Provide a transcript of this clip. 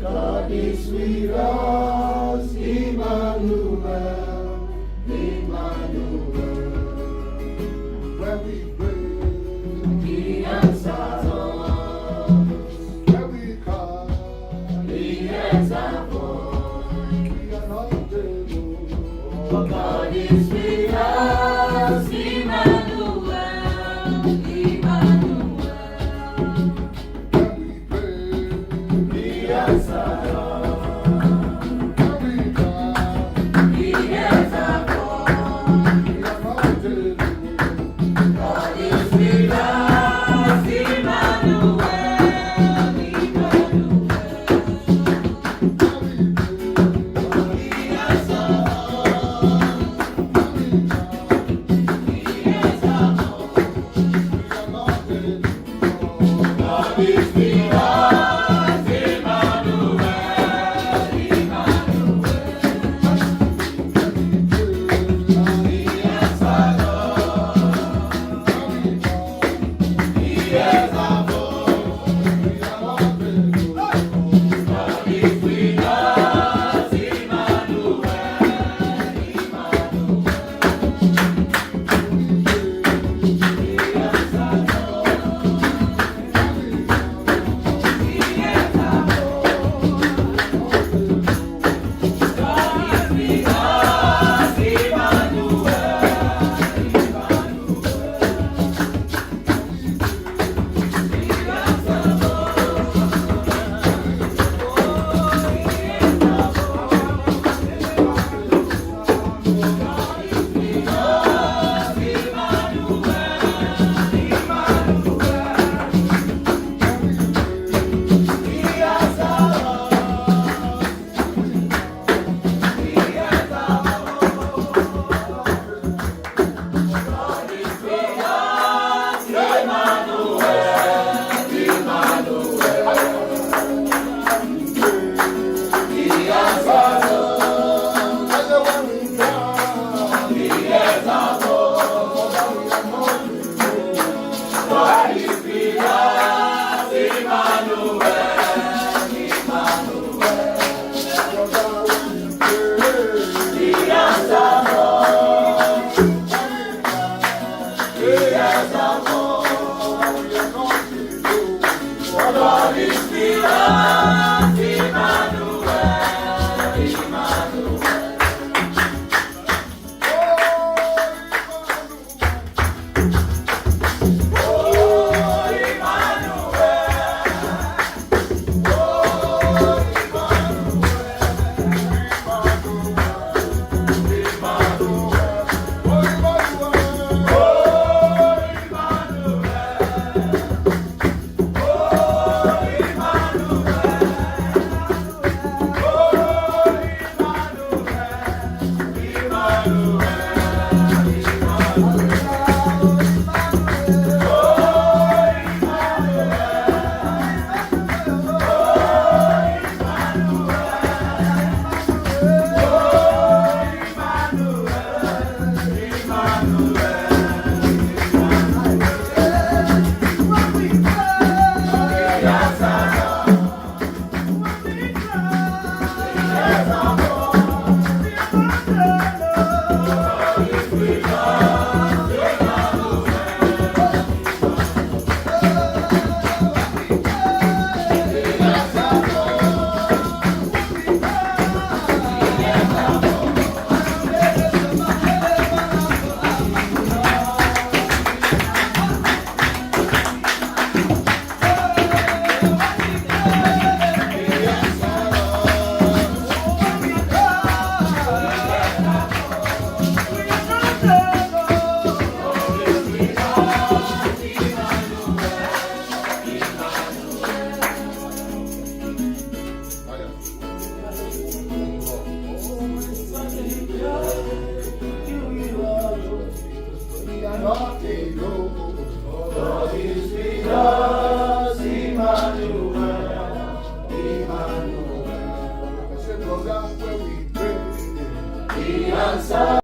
God is with us, Emmanuel, Emmanuel. When we pray, He answers us. When we cry, He hears our voice. We are not able, but God is with us, Emmanuel, Emmanuel. When we pray, He answers us. When we cry, He hears our voice. We are not able. God is with us, Emmanuel, Emmanuel. He answers us. He hears our voice. We are not able. God is with us, Emmanuel, Emmanuel. He answers us. He hears our voice. We are not able. God is with us, Emmanuel, Emmanuel. God is with us, Emmanuel, Emmanuel. Yeah.